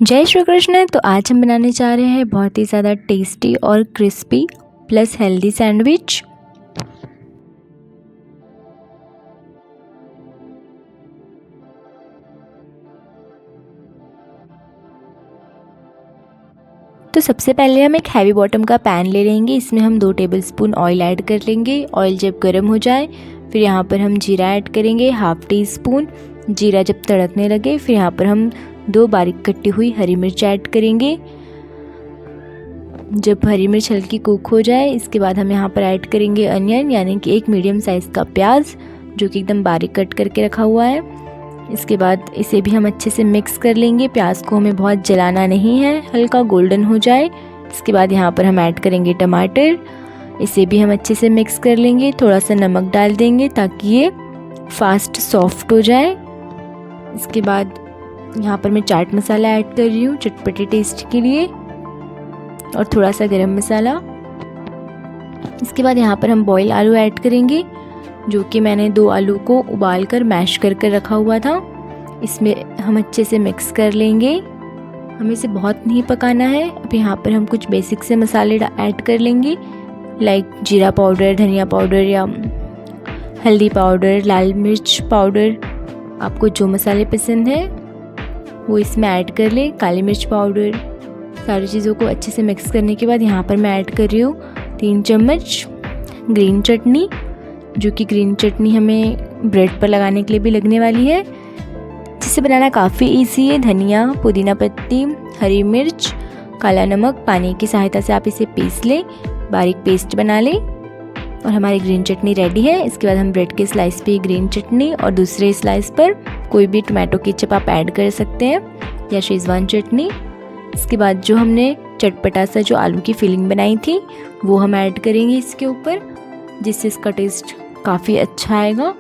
जय श्री कृष्ण। तो आज हम बनाने जा रहे हैं बहुत ही ज़्यादा टेस्टी और क्रिस्पी प्लस हेल्दी सैंडविच। तो सबसे पहले हम एक हैवी बॉटम का पैन ले लेंगे। इसमें हम 2 टेबलस्पून ऑयल ऐड कर लेंगे। ऑयल जब गर्म हो जाए फिर यहाँ पर हम जीरा ऐड करेंगे, हाफ टी स्पून। जीरा जब तड़कने लगे फिर यहाँ पर हम 2 बारीक कटी हुई हरी मिर्च ऐड करेंगे। जब हरी मिर्च हल्की कुक हो जाए इसके बाद हम यहाँ पर ऐड करेंगे अनियन, यानी कि एक मीडियम साइज़ का प्याज जो कि एकदम बारीक कट करके रखा हुआ है। इसके बाद इसे भी हम अच्छे से मिक्स कर लेंगे। प्याज को हमें बहुत जलाना नहीं है, हल्का गोल्डन हो जाए। इसके बाद यहाँ पर हम ऐड करेंगे टमाटर। इसे भी हम अच्छे से मिक्स कर लेंगे। थोड़ा सा नमक डाल देंगे ताकि ये फास्ट सॉफ्ट हो जाए। इसके बाद यहाँ पर मैं चाट मसाला ऐड कर रही हूँ चटपटे टेस्ट के लिए, और थोड़ा सा गरम मसाला। इसके बाद यहाँ पर हम बॉयल आलू ऐड करेंगे, जो कि मैंने 2 आलू को उबाल कर मैश कर रखा हुआ था। इसमें हम अच्छे से मिक्स कर लेंगे। हमें इसे बहुत नहीं पकाना है। अब यहाँ पर हम कुछ बेसिक से मसाले ऐड कर लेंगे, लाइक जीरा पाउडर, धनिया पाउडर या हल्दी पाउडर, लाल मिर्च पाउडर। आपको जो मसाले पसंद है वो इसमें ऐड कर ले, काली मिर्च पाउडर। सारी चीज़ों को अच्छे से मिक्स करने के बाद यहाँ पर मैं ऐड कर रही हूँ 3 चम्मच ग्रीन चटनी, जो कि ग्रीन चटनी हमें ब्रेड पर लगाने के लिए भी लगने वाली है, जिसे बनाना काफ़ी इजी है। धनिया, पुदीना पत्ती, हरी मिर्च, काला नमक, पानी की सहायता से आप इसे पीस लें, बारीक पेस्ट बना लें और हमारी ग्रीन चटनी रेडी है। इसके बाद हम ब्रेड के स्लाइस पे ग्रीन चटनी और दूसरे स्लाइस पर कोई भी टोमेटो केचप आप ऐड कर सकते हैं या शेजवान चटनी। इसके बाद जो हमने चटपटा सा जो आलू की फिलिंग बनाई थी वो हम ऐड करेंगे इसके ऊपर, जिससे इसका टेस्ट काफ़ी अच्छा आएगा।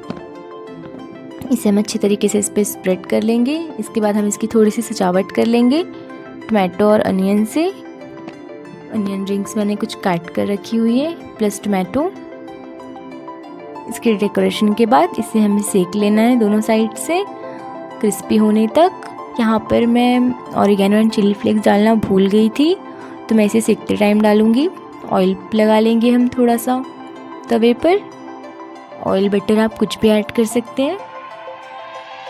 इसे हम अच्छी तरीके से इस पर स्प्रेड कर लेंगे। इसके बाद हम इसकी थोड़ी सी सजावट कर लेंगे टोमेटो और अनियन से। अनियन रिंग्स मैंने कुछ काट कर रखी हुई है प्लस टोमेटो। इसके डेकोरेशन के बाद इसे हमें सेक लेना है दोनों साइड से क्रिस्पी होने तक। यहाँ पर मैं ऑरिगेनो एंड चिली फ्लेक्स डालना भूल गई थी, तो मैं इसे सेकते टाइम डालूँगी। ऑयल लगा लेंगे हम थोड़ा सा तवे पर। ऑयल बटर आप कुछ भी ऐड कर सकते हैं।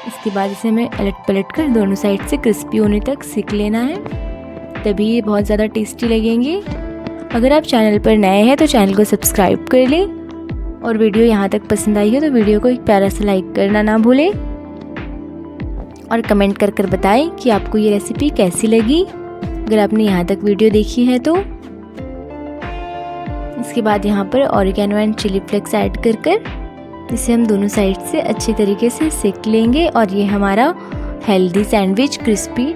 इसके बाद इसे हमें अलट पलट कर दोनों साइड से क्रिस्पी होने तक सेक लेना है, तभी ये बहुत ज़्यादा टेस्टी लगेंगे। अगर आप चैनल पर नए हैं तो चैनल को सब्सक्राइब कर लें, और वीडियो यहाँ तक पसंद आई हो तो वीडियो को एक प्यारा सा लाइक करना ना भूलें, और कमेंट कर बताएं कि आपको ये रेसिपी कैसी लगी, अगर आपने यहाँ तक वीडियो देखी है तो। इसके बाद यहाँ पर oregano and chilli flakes add कर इसे हम दोनों साइड से अच्छी तरीके से सेक लेंगे, और ये हमारा हेल्दी सैंडविच क्रिस्पी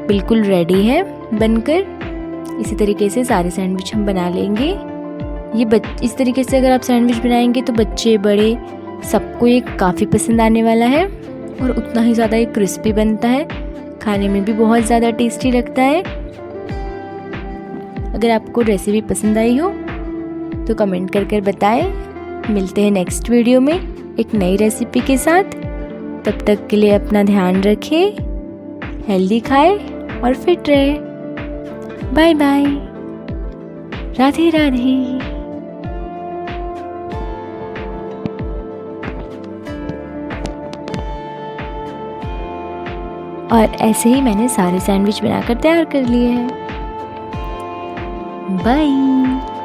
बिल्कुल रेडी है बनकर। इसी तरीके से सारे सैंडविच हम बना लेंगे। ये इस तरीके से अगर आप सैंडविच बनाएंगे तो बच्चे बड़े सबको ये काफ़ी पसंद आने वाला है, और उतना ही ज़्यादा ये क्रिस्पी बनता है, खाने में भी बहुत ज़्यादा टेस्टी लगता है। अगर आपको रेसिपी पसंद आई हो तो कमेंट कर बताएं। मिलते हैं नेक्स्ट वीडियो में एक नई रेसिपी के साथ। तब तक के लिए अपना ध्यान रखें, हेल्दी खाएं और फिट रहे। Bye bye, Radhe Radhe. और ऐसे ही मैंने सारे सैंडविच बनाकर तैयार कर लिए हैं। बाय।